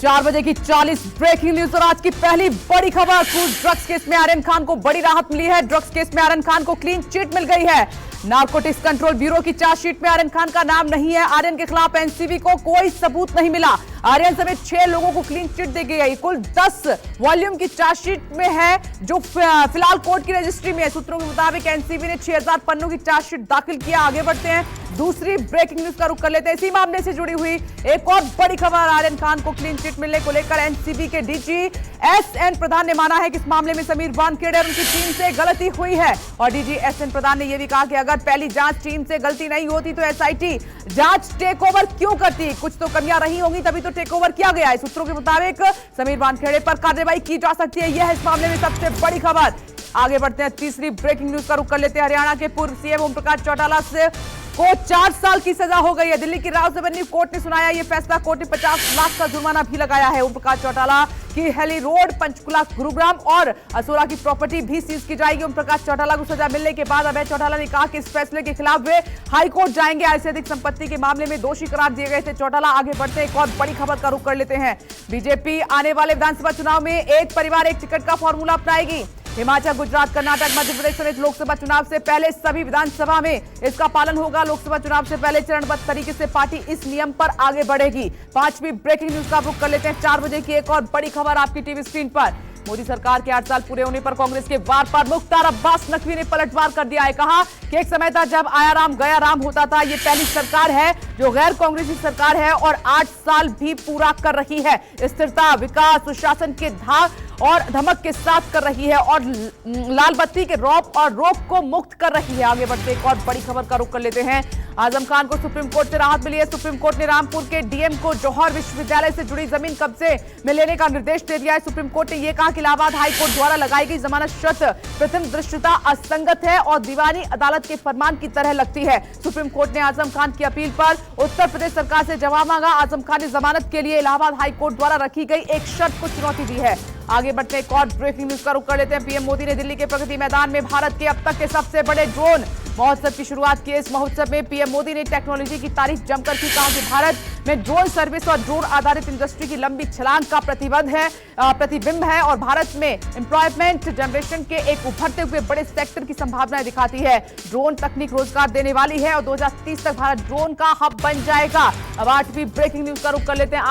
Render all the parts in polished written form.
4 बजे की 40 breaking news और आज की पहली बड़ी खबर। क्रूज ड्रग्स केस में आर्यन खान को बड़ी राहत मिली है। ड्रग्स केस में आर्यन खान को क्लीन चिट मिल गई है। नारकोटिक्स कंट्रोल ब्यूरो की चार्जशीट में आर्यन खान का नाम नहीं है। आर्यन के खिलाफ एनसीबी को कोई सबूत नहीं मिला। आर्यन समेत 6 लोगों को क्लीन चिट दी गई। कुल 10 वॉल्यूम की चार्जशीट में है जो फिलहाल कोर्ट की रजिस्ट्री में है। सूत्रों के मुताबिक एनसीबी ने 6000 पन्नों की चार्जशीट दाखिल किया। आगे बढ़ते हैं, दूसरी ब्रेकिंग न्यूज का रुख कर लेते हैं। इसी मामले से जुड़ी हुई एक और बड़ी खबर। आर्यन खान को क्लीन चिट मिलने को लेकर एनसीबी के डीजी एसएन प्रधान ने माना है कि इस मामले में समीर वानखेड़े और उनकी टीम से गलती हुई है। और डीजी एसएन प्रधान ने यह भी कहा कि अगर पहली जांच टीम से गलती नहीं होती तो एसआईटी जांच टेक ओवर क्यों करती। कुछ तो कमियां रही होंगी तभी तो टेक ओवर किया गया है। सूत्रों के मुताबिक समीर वानखेड़े पर कार्रवाई की जा सकती है। यह है इस मामले में सबसे बड़ी खबर। आगे बढ़ते हैं, तीसरी ब्रेकिंग न्यूज का रुख कर लेते हैं। हरियाणा के पूर्व सीएम ओम प्रकाश चौटाला से को 4 साल की सजा हो गई है। दिल्ली की राव रेवेन्यू कोर्ट ने सुनाया यह फैसला। कोर्ट ने 50 लाख का जुर्माना भी लगाया है। ओम प्रकाश चौटाला की हेली रोड, पंचकुला, गुरुग्राम और असोरा की प्रॉपर्टी भी सीज की जाएगी। ओम प्रकाश चौटाला को सजा मिलने के बाद अभय चौटाला ने कहा कि इस फैसले के खिलाफ वे हाईकोर्ट जाएंगे। ऐसे अधिक संपत्ति के मामले में दोषी करार दिए गए थे चौटाला। आगे बढ़ते एक और बड़ी खबर का रुख कर लेते हैं। बीजेपी आने वाले विधानसभा चुनाव में एक परिवार एक टिकट का फॉर्मूला अपनाएगी। हिमाचल, गुजरात, कर्नाटक, मध्य प्रदेश समेत लोकसभा चुनाव से पहले सभी विधानसभा में इसका पालन होगा। लोकसभा चुनाव से पहले चरणबद्ध तरीके से पार्टी इस नियम पर आगे बढ़ेगी। 5वीं ब्रेकिंग न्यूज का रुख कर लेते हैं। 4 बजे की एक और बड़ी खबर आपकी टीवी स्क्रीन पर। मोदी सरकार के 8 साल पूरे होने पर कांग्रेस के वार पर मुख्तार अब्बास नकवी ने पलटवार कर दिया है। कहा कि एक समय था जब आया राम गया राम होता था। ये पहली सरकार है जो गैर कांग्रेसी सरकार है और 8 साल भी पूरा कर रही है। स्थिरता, विकास, सुशासन के धाक और धमक के साथ कर रही है और लाल बत्ती के रौब और रोक को मुक्त कर रही है। आगे बढ़ते एक और बड़ी खबर का रुख कर लेते हैं। आजम खान को सुप्रीम कोर्ट से राहत मिली है। सुप्रीम कोर्ट ने रामपुर के डीएम को जौहर विश्वविद्यालय से जुड़ी जमीन कब्जे में लेने का निर्देश दे दिया है। सुप्रीम कोर्ट ने यह कहा कि इलाहाबाद हाईकोर्ट द्वारा लगाई गई जमानत शर्त प्रथम दृष्टया असंगत है और दीवानी अदालत के फरमान की तरह लगती है। सुप्रीम कोर्ट ने आजम खान की अपील पर उत्तर प्रदेश सरकार से जवाब मांगा। आजम खान ने जमानत के लिए इलाहाबाद हाईकोर्ट द्वारा रखी गई एक शर्त को चुनौती दी है। आगे बढ़ते एक और ब्रेकिंग न्यूज का रुख कर लेते हैं। पीएम मोदी ने दिल्ली के प्रगति मैदान में भारत के अब तक के सबसे बड़े ड्रोन महोत्सव की शुरुआत की। इस महोत्सव में पीएम मोदी ने टेक्नोलॉजी की तारीफ जमकर की। कहा कि भारत में ड्रोन सर्विस और ड्रोन आधारित इंडस्ट्री की लंबी छलांग का प्रतिबिंब है और भारत में एम्प्लॉयमेंट जनरेशन के एक उभरते हुए बड़े सेक्टर की संभावनाएं दिखाती है। ड्रोन तकनीक रोजगार देने वाली है और 2030 तक भारत ड्रोन का हब बन जाएगा। अब 8वीं ब्रेकिंग न्यूज का रुख कर लेते हैं।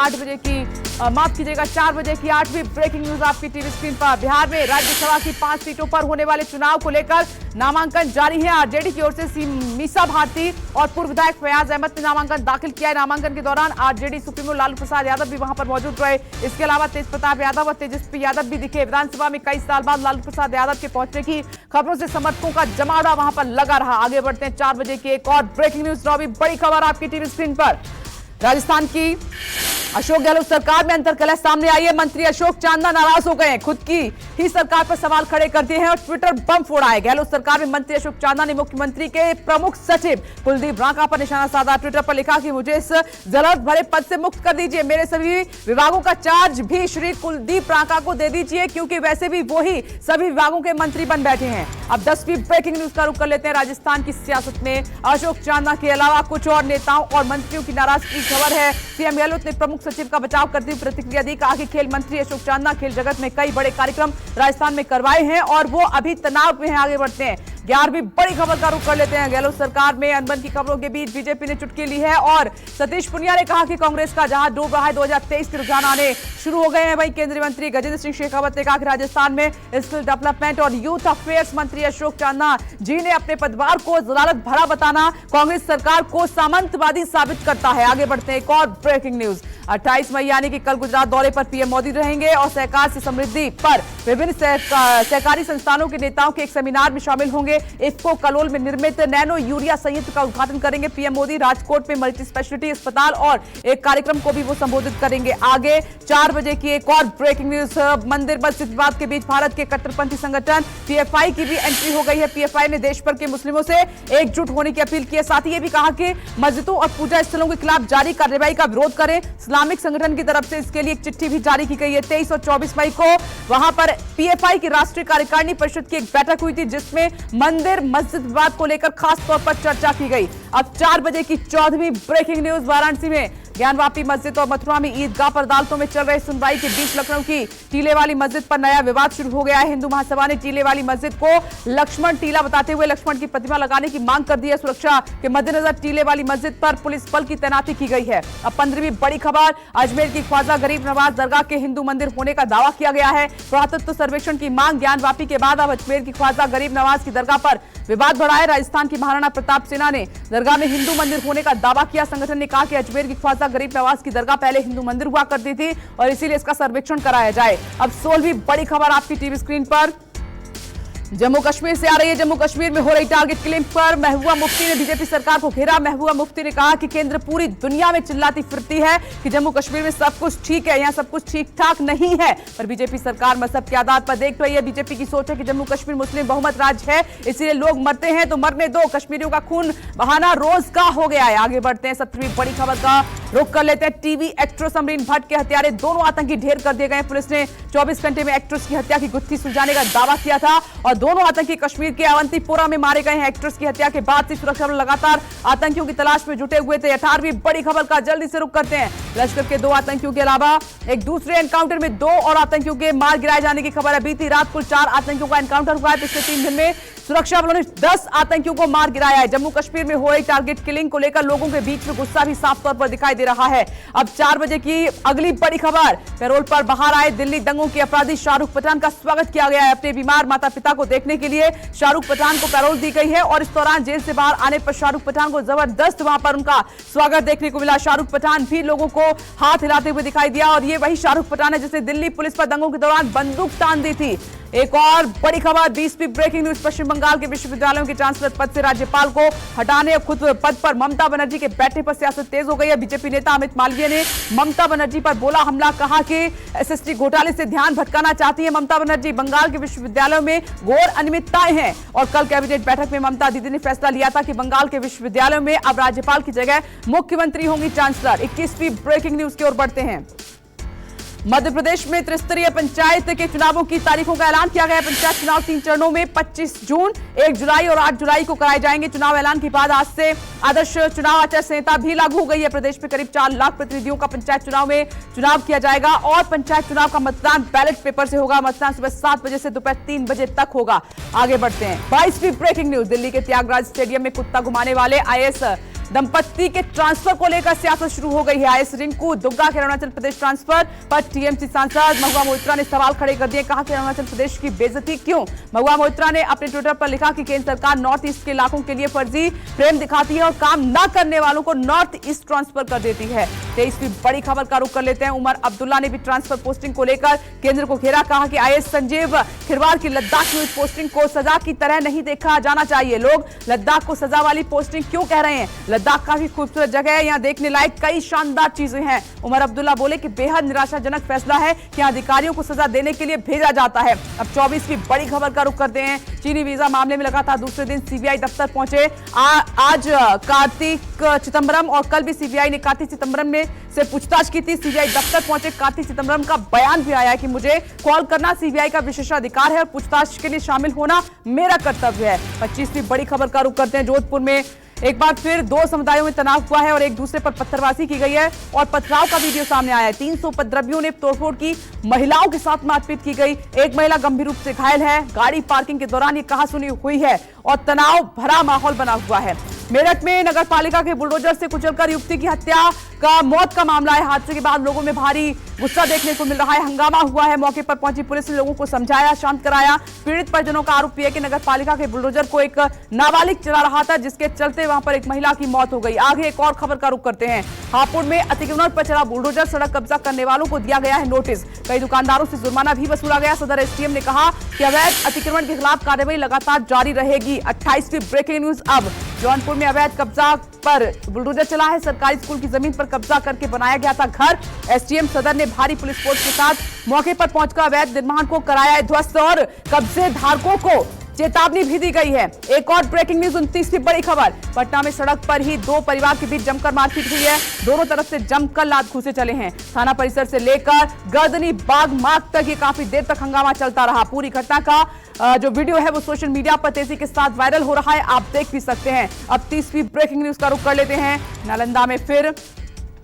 4 बजे की 8वीं ब्रेकिंग न्यूज आपकी टीवी स्क्रीन पर। बिहार में राज्यसभा की 5 सीटों पर होने वाले चुनाव को लेकर नामांकन जारी है। आरजेडी की ओर से मीसा भारती और पूर्व विधायक फयाज अहमद ने नामांकन दाखिल किया है। नामांकन के दौरान आरजेडी सुप्रीमो लालू प्रसाद यादव भी वहां पर मौजूद रहे। इसके अलावा तेज प्रताप यादव और तेजस्वी यादव भी दिखे। विधानसभा में कई साल बाद लालू प्रसाद यादव के पहुंचने की खबरों से समर्थकों का जमावड़ा वहां पर लगा रहा। आगे बढ़ते हैं 4 बजे की एक और ब्रेकिंग न्यूज। 9वीं बड़ी खबर आपकी टीवी स्क्रीन पर। राजस्थान की अशोक गहलोत सरकार में अंतर्कलह सामने आई है। मंत्री अशोक चांदना नाराज हो गए। खुद की ही सरकार पर सवाल खड़े कर दिए हैं और ट्विटर बम फोड़ा है। गहलोत सरकार में मंत्री अशोक चांदना ने मुख्यमंत्री के प्रमुख सचिव कुलदीप रांका पर निशाना साधा। ट्विटर पर लिखा कि मुझे इस जरूरत भरे पद से मुक्त कर दीजिए। मेरे सभी विभागों का चार्ज भी श्री कुलदीप रांका को दे दीजिए क्योंकि वैसे भी वो ही सभी विभागों के मंत्री बन बैठे हैं। अब 10वीं ब्रेकिंग न्यूज का रुख कर लेते हैं। राजस्थान की सियासत में अशोक चांदना के अलावा कुछ और नेताओं और मंत्रियों की नाराजगी की खबर है। सीएम गहलोत ने प्रमुख सचिव का बचाव करती हुई प्रतिक्रिया दी। कहा कि खेल मंत्री अशोक चांदना खेल जगत में कई बड़े कार्यक्रम राजस्थान में करवाए हैं और वो अभी तनाव में हैं। आगे बढ़ते हैं, 11वीं बड़ी खबर का रुख कर लेते हैं। गहलोत सरकार में अनबन की खबरों के बीच बीजेपी ने चुटकी ली है और सतीश पुनिया ने कहा कि कांग्रेस का जहां डूब रहा है 2023 के रुझान आने शुरू हो गए हैं। वहीं केंद्रीय मंत्री गजेंद्र सिंह शेखावत ने कहा कि राजस्थान में स्किल डेवलपमेंट और यूथ अफेयर्स मंत्री अशोक चांदना जी ने अपने पदभार को जलालत भरा बताना कांग्रेस सरकार को सामंतवादी साबित करता है। आगे बढ़ते हैं एक और ब्रेकिंग न्यूज। 28 मई यानी कि कल गुजरात दौरे पर पीएम मोदी रहेंगे और सहकार से समृद्धि पर विभिन्न सहकारी संस्थानों के नेताओं के एक सेमिनार में शामिल होंगे। इफ्को कलोल में निर्मित नैनो यूरिया संयंत्र का उद्घाटन करेंगे पीएम मोदी। राजकोट में मल्टी स्पेशलिटी अस्पताल और एक कार्यक्रम को भी वो संबोधित करेंगे। आगे 4 बजे की एक और ब्रेकिंग न्यूज। मंदिर मस्जिद विवाद के बीच भारत के कट्टरपंथी संगठन पीएफआई की भी एंट्री हो गई है। पीएफआई ने देश भर के मुस्लिमों से एकजुट होने की अपील की है। साथ ही ये भी कहा कि मस्जिदों और पूजा स्थलों के खिलाफ जारी कार्रवाई का विरोध करें। इस्लामिक संगठन की तरफ से इसके लिए एक चिट्ठी भी जारी की गई है। 23 और 24 मई को वहां पर पीएफआई की राष्ट्रीय कार्यकारिणी परिषद की एक बैठक हुई थी जिसमें मंदिर मस्जिद विवाद को लेकर खास तौर पर चर्चा की गई। अब 4 बजे की 14वीं ब्रेकिंग न्यूज। वाराणसी में ज्ञानवापी मस्जिद और मथुरा में ईदगाह पर अदालतों में चल रही सुनवाई के बीच लखनऊ की टीले वाली मस्जिद पर नया विवाद शुरू हो गया है। हिंदू महासभा ने टीले वाली मस्जिद को लक्ष्मण टीला बताते हुए लक्ष्मण की प्रतिमा लगाने की मांग कर दी है। सुरक्षा के मद्देनजर टीले वाली मस्जिद पर पुलिस बल की तैनाती की गई है। अब 15वीं बड़ी खबर, अजमेर की ख्वाजा गरीब नवाज दरगाह के हिंदू मंदिर होने का दावा किया गया है। पुरातत्व सर्वेक्षण की मांग ज्ञानवापी के बाद अब अजमेर की ख्वाजा गरीब नवाज की दरगाह पर विवाद बढ़ा है। राजस्थान की महाराणा प्रताप सेना ने दरगाह में हिंदू मंदिर होने का दावा किया। संगठन ने कहा कि अजमेर की ख्वाजा गरीब नवाज की दरगाह पहले हिंदू मंदिर हुआ करती थी और इसीलिए इसका सर्वेक्षण कराया जाए। अब 16वीं बड़ी खबर आपकी टीवी स्क्रीन पर जम्मू कश्मीर से आ रही है। जम्मू कश्मीर में हो रही टारगेट किलिंग पर महबूबा मुफ्ती ने बीजेपी सरकार को घेरा। महबूबा मुफ्ती ने कहा कि केंद्र पूरी दुनिया में चिल्लाती फिरती है कि जम्मू कश्मीर में सब कुछ ठीक है, यहाँ सब कुछ ठीक ठाक नहीं है, पर बीजेपी सरकार मजहब के आधार पर देख रही है। बीजेपी की सोच है कि जम्मू कश्मीर मुस्लिम बहुमत राज्य है, इसलिए लोग मरते हैं तो मरने दो, कश्मीरियों का खून बहाना रोज का हो गया है। आगे बढ़ते हैं, 17वीं बड़ी खबर का रुख कर लेते हैं। टीवी एक्ट्रेस अमरीन भट्ट के हत्यारे दोनों आतंकी ढेर कर दिए गए। पुलिस ने 24 घंटे में एक्ट्रेस की हत्या की गुत्थी सुलझाने का दावा किया था और दोनों आतंकी कश्मीर के अवंतीपोरा में मारे गए हैं। एक्ट्रेस की हत्या के बाद से सुरक्षा बल लगातार आतंकियों की तलाश में जुटे हुए थे। 18वीं बड़ी खबर का जल्दी से रुख करते हैं। लश्कर के 2 आतंकियों के अलावा एक दूसरे एनकाउंटर में 2 और आतंकियों के मार गिराए जाने की खबर है। बीती रात कुल 4 आतंकियों का एनकाउंटर हुआ है। पिछले 3 दिन में सुरक्षा बलों ने 10 आतंकियों को मार गिराया है। जम्मू कश्मीर में हो रही टारगेट किलिंग को लेकर लोगों के बीच में गुस्सा भी साफ तौर पर दिखाई दे रहा है। अब 4 बजे की अगली बड़ी खबर, पैरोल पर बाहर आए दिल्ली दंगों के अपराधी शाहरुख पठान का स्वागत किया गया है। अपने बीमार माता पिता को देखने के लिए शाहरुख पठान को पैरोल दी गई है और इस दौरान जेल से बाहर आने पर शाहरुख पठान को जबरदस्त वहां पर उनका स्वागत देखने को मिला। शाहरुख पठान भी लोगों को हाथ हिलाते हुए दिखाई दिया और ये वही शाहरुख पठान है जिसने दिल्ली पुलिस पर दंगों के दौरान बंदूक तान दी थी। एक और बड़ी खबर, 20वीं ब्रेकिंग न्यूज, पश्चिम बंगाल के विश्वविद्यालयों के चांसलर पद से राज्यपाल को हटाने और खुद पद पर ममता बनर्जी के बैठने पर सियासत तेज हो गई है। बीजेपी नेता अमित मालवीय ने ममता बनर्जी पर बोला हमला, कहा कि एसएसटी घोटाले से ध्यान भटकाना चाहती है ममता बनर्जी। बंगाल के विश्वविद्यालयों में घोर अनियमितताएं हैं और कल कैबिनेट बैठक में ममता दीदी ने फैसला लिया था कि बंगाल के विश्वविद्यालयों में अब राज्यपाल की जगह मुख्यमंत्री होंगी चांसलर। 21वीं ब्रेकिंग न्यूज की ओर बढ़ते हैं। मध्य प्रदेश में त्रिस्तरीय पंचायत के चुनावों की तारीखों का ऐलान किया गया है। पंचायत चुनाव 3 चरणों में 25 जून, 1 जुलाई और 8 जुलाई को कराए जाएंगे। चुनाव ऐलान के बाद आज से आदर्श चुनाव आचार संहिता भी लागू हो गई है। प्रदेश में करीब 4 लाख प्रतिनिधियों का पंचायत चुनाव में चुनाव किया जाएगा और पंचायत चुनाव का मतदान बैलेट पेपर से होगा। मतदान सुबह 7 बजे से दोपहर 3 बजे तक होगा। आगे बढ़ते हैं, 22वीं ब्रेकिंग न्यूज, दिल्ली के त्यागराज स्टेडियम में कुत्ता घुमाने वाले आईएएस दंपत्ति के ट्रांसफर को लेकर सियासत शुरू हो गई है। आईएएस रिंकू दुग्गा के अरुणाचल प्रदेश ट्रांसफर पर टीएमसी सांसद महुआ मोइत्रा ने सवाल खड़े कर दिए। कहा कि अरुणाचल प्रदेश की बेइज्जती क्यों? महुआ मोइत्रा ने अपने ट्विटर पर लिखा कि केंद्र सरकार नॉर्थ ईस्ट के इलाकों के लिए फर्जी प्रेम दिखाती है और काम न करने वालों को नॉर्थ ईस्ट ट्रांसफर कर देती है। 23वीं बड़ी खबर का रुख कर लेते हैं। उमर अब्दुल्ला ने भी ट्रांसफर पोस्टिंग को लेकर केंद्र को घेरा। कहा कि आईएएस संजीव खिरवार की लद्दाख में पोस्टिंग को सजा की तरह नहीं देखा जाना चाहिए। लोग लद्दाख को सजा वाली पोस्टिंग क्यों कह रहे हैं? लद्दाख काफी खूबसूरत जगह है, यहाँ देखने लायक कई शानदार चीजें हैं। उमर अब्दुल्ला बोले कि बेहद निराशाजनक फैसला है कि अधिकारियों को सजा देने के लिए भेजा जाता है। अब 24वीं बड़ी खबर का रुख करते हैं। चीनी वीजा मामले में लगातार दूसरे दिन सीबीआई दफ्तर पहुंचे आज कार्तिक चिदंबरम और कल भी सीबीआई ने कार्तिक चिदंबरम ने से पूछताछ की थी। सीबीआई दफ्तर पहुंचे कार्तिक चिदंबरम का बयान भी आया कि मुझे कॉल करना सीबीआई का विशेषाधिकार है और पूछताछ के लिए शामिल होना मेरा कर्तव्य है। 25वीं बड़ी खबर का रुख करते हैं। जोधपुर में एक बार फिर 2 समुदायों में तनाव हुआ है और एक दूसरे पर पत्थरबाजी की गई है और पथराव का वीडियो सामने आया है। 300 उपद्रवियों ने तोड़फोड़ की, महिलाओं के साथ मारपीट की गई, एक महिला गंभीर रूप से घायल है। गाड़ी पार्किंग के दौरान ये कहासुनी हुई है और तनाव भरा माहौल बना हुआ है। मेरठ में नगर पालिका के बुलडोजर से कुचलकर युवती की हत्या का मौत का मामला है। हादसे के बाद लोगों में भारी गुस्सा देखने को मिल रहा है, हंगामा हुआ है। मौके पर पहुंची पुलिस ने लोगों को समझाया, शांत कराया। पीड़ित परिजनों का आरोप है कि नगर पालिका के बुलडोजर को एक नाबालिग चला रहा था, जिसके चलते वहां पर एक महिला की मौत हो गई। आगे एक और खबर का रुख करते हैं। हापुड़ में अतिक्रमण पर चला बुलडोजर, सड़क कब्जा करने वालों को दिया गया है नोटिस। कई दुकानदारों से जुर्माना भी वसूला गया। सदर एसडीएम ने कहा कि अवैध अतिक्रमण के खिलाफ कार्रवाई लगातार जारी रहेगी। 28वीं ब्रेकिंग न्यूज। अब जौनपुर में अवैध कब्जा पर बुलडोजर चला है। सरकारी स्कूल की जमीन पर कब्जा करके बनाया गया था घर। एसडीएम सदर ने भारी पुलिस फोर्स के साथ मौके पर पहुंचकर अवैध निर्माण को कराया है ध्वस्त और कब्जे धारकों को चेतावनी भी दी गई है। एक और ब्रेकिंग न्यूज। 29वीं बड़ी खबर। पटना में सड़क पर ही 2 परिवार के बीच जमकर मारपीट हुई है। दोनों तरफ से जमकर लात घूंसे चले हैं। थाना परिसर से लेकर गर्दनी बाग मार्ग तक ये काफी देर तक हंगामा चलता रहा। पूरी घटना का जो वीडियो है वो सोशल मीडिया पर तेजी के साथ वायरल हो रहा है, आप देख भी सकते हैं। अब तीसरी ब्रेकिंग न्यूज का रुख कर लेते हैं। नालंदा में फिर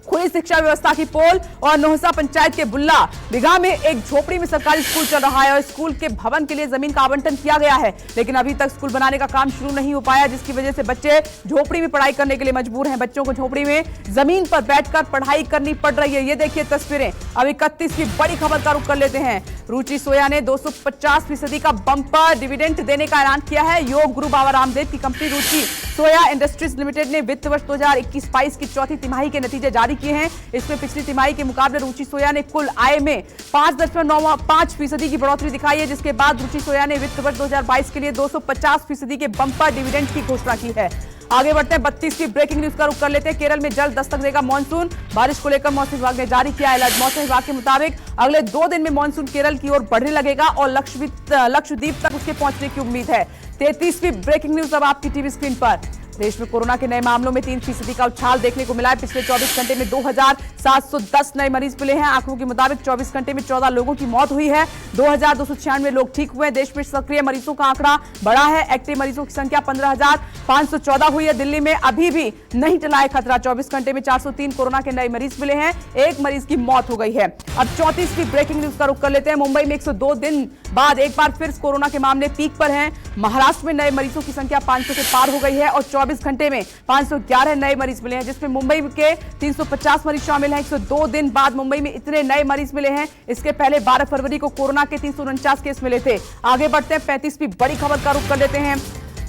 खुली शिक्षा व्यवस्था की पोल और नोहसा पंचायत के बुल्ला बिघा में एक झोपड़ी में सरकारी स्कूल चल रहा है और स्कूल के भवन के लिए जमीन का आवंटन किया गया है, लेकिन अभी तक स्कूल बनाने का काम शुरू नहीं हो पाया, जिसकी वजह से बच्चे झोपड़ी में पढ़ाई करने के लिए मजबूर हैं। बच्चों को झोपड़ी में जमीन पर बैठकर पढ़ाई करनी पड़ रही है। ये देखिए तस्वीरें। अब 31 की बड़ी खबर का रुख कर लेते हैं। रुचि सोया ने 250% का बंपर डिविडेंड देने का ऐलान किया है। योग गुरु बाबा रामदेव की कंपनी रुचि सोया इंडस्ट्रीज लिमिटेड ने वित्त वर्ष 2021-22 की चौथी तिमाही के नतीजे जारी किए हैं। इसमें पिछली तिमाही के मुकाबले रुचि सोया ने कुल आय में 5.95% की बढ़ोतरी दिखाई है, जिसके बाद रुचि सोया ने वित्त वर्ष 2022 के लिए 250% के बंपर डिविडेंड की घोषणा की है। आगे बढ़ते हैं। 32 की ब्रेकिंग न्यूज का रुख कर लेते हैं। केरल में जल्द दस्तक देगा मानसून, बारिश को लेकर मौसम विभाग ने जारी किया अलर्ट। मौसम विभाग के मुताबिक अगले 2 दिन में मानसून केरल की ओर बढ़ने लगेगा और लक्षद्वीप तक उसके पहुंचने की उम्मीद है। 33वीं ब्रेकिंग न्यूज अब आपकी टीवी स्क्रीन पर। देश में कोरोना के नए मामलों में 3% का उछाल देखने को मिला है। पिछले 24 घंटे में 2710 नए मरीज मिले हैं। आंकड़ों के मुताबिक 24 घंटे में 14 लोगों की मौत हुई है। 2296 लोग ठीक हुए हैं। देश में सक्रिय मरीजों का आंकड़ा बढ़ा है। एक्टिव मरीजों की संख्या 15,514 हुई है। दिल्ली में अभी भी नहीं टला है खतरा। 24 घंटे में 403 कोरोना के नए मरीज मिले हैं। एक मरीज की मौत हो गई है। अब 34वीं ब्रेकिंग न्यूज का रुख कर लेते हैं। मुंबई में 102 दिन बाद एक बार फिर कोरोना के मामले पीक पर हैं। महाराष्ट्र में नए मरीजों की संख्या 500 के पार हो गई है और 24 घंटे में 511 नए मरीज मिले हैं, जिसमें मुंबई के 350 मरीज शामिल हैं। 102 दिन बाद मुंबई में इतने नए मरीज मिले हैं। इसके पहले 12 फरवरी को कोरोना के 349 केस मिले थे। आगे बढ़ते हैं। 35वीं बड़ी खबर का रुख कर लेते हैं।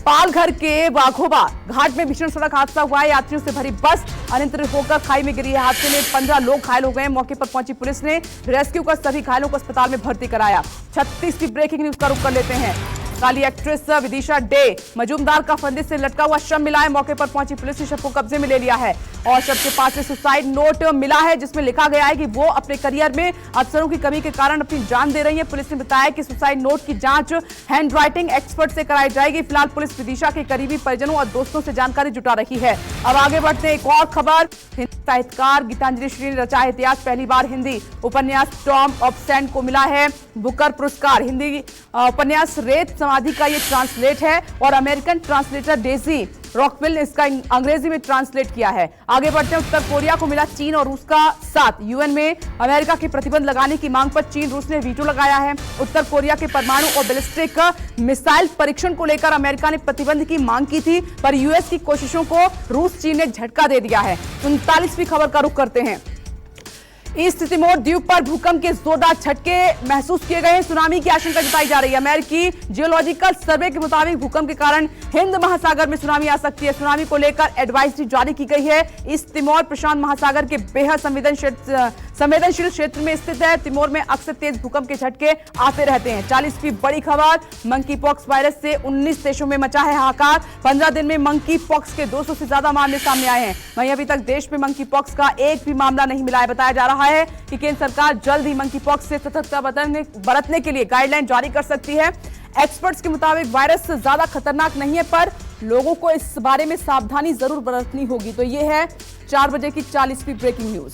पालघर के वाघोबा घाट में भीषण सड़क हादसा हुआ है। यात्रियों से भरी बस अनियंत्रित होकर खाई में गिरी है। हादसे में 15 लोग घायल हो गए। मौके पर पहुंची पुलिस ने रेस्क्यू कर सभी घायलों को अस्पताल में भर्ती कराया। 36वीं ब्रेकिंग न्यूज का रुख कर लेते हैं। काली एक्ट्रेस विदिशा डे मजूमदार का फंदे से लटका हुआ शव मिला है। मौके पर पहुंची पुलिस ने शव को कब्जे में ले लिया है और शव के पास से सुसाइड नोट मिला है, जिसमें लिखा गया है कि वो अपने करियर में अफसरों की कमी के कारण अपनी जान दे रही है। पुलिस ने बताया कि सुसाइड नोट की जांच हैंड राइटिंग एक्सपर्ट से कराई जाएगी। फिलहाल पुलिस विदिशा के करीबी परिजनों और दोस्तों से जानकारी जुटा रही है। अब आगे बढ़ते हैं। एक और खबर। हिंदी साहित्यकार गीतांजलि श्री ने रचा इतिहास। पहली बार हिंदी उपन्यास टॉम ऑब्सेंट को मिला है बुकर पुरस्कार। हिंदी उपन्यास रेत समाधि का ये ट्रांसलेट है और अमेरिकन ट्रांसलेटर डेजी रॉकविल ने इसका अंग्रेजी में ट्रांसलेट किया है। आगे बढ़ते हैं। उत्तर कोरिया को मिला चीन और रूस का साथ। यूएन में अमेरिका के प्रतिबंध लगाने की मांग पर चीन रूस ने वीटो लगाया है। उत्तर कोरिया के परमाणु और बैलिस्टिक मिसाइल परीक्षण को लेकर अमेरिका ने प्रतिबंध की मांग की थी, पर यूएस की कोशिशों को रूस चीन ने झटका दे दिया है। 39वीं खबर का रुख करते हैं। ईस्ट तिमोर द्वीप पर भूकंप के जोरदार झटके महसूस किए गए हैं। सुनामी की आशंका जताई जा रही है। अमेरिकी जियोलॉजिकल सर्वे के मुताबिक भूकंप के कारण हिंद महासागर में सुनामी आ सकती है। सुनामी को लेकर एडवाइजरी जारी की गई है। ईस्ट तिमोर प्रशांत महासागर के बेहद संवेदनशील क्षेत्र में स्थित है। तिमोर में अक्सर तेज भूकंप के झटके आते रहते हैं। 40वीं बड़ी खबर। मंकी पॉक्स वायरस से 19 देशों में मचा है हाहाकार। 15 दिन में मंकी पॉक्स के 200 से ज्यादा मामले सामने आए हैं। वहीं अभी तक देश में मंकी पॉक्स का एक भी मामला नहीं मिला है। बताया जा रहा है कि केंद्र सरकार जल्द ही मंकी पॉक्स से सतर्कता बरतने के लिए गाइडलाइन जारी कर सकती है। एक्सपर्ट्स के मुताबिक वायरस ज्यादा खतरनाक नहीं है, पर लोगों को इस बारे में सावधानी जरूर बरतनी होगी। तो ये है 4 बजे की 40वीं ब्रेकिंग न्यूज।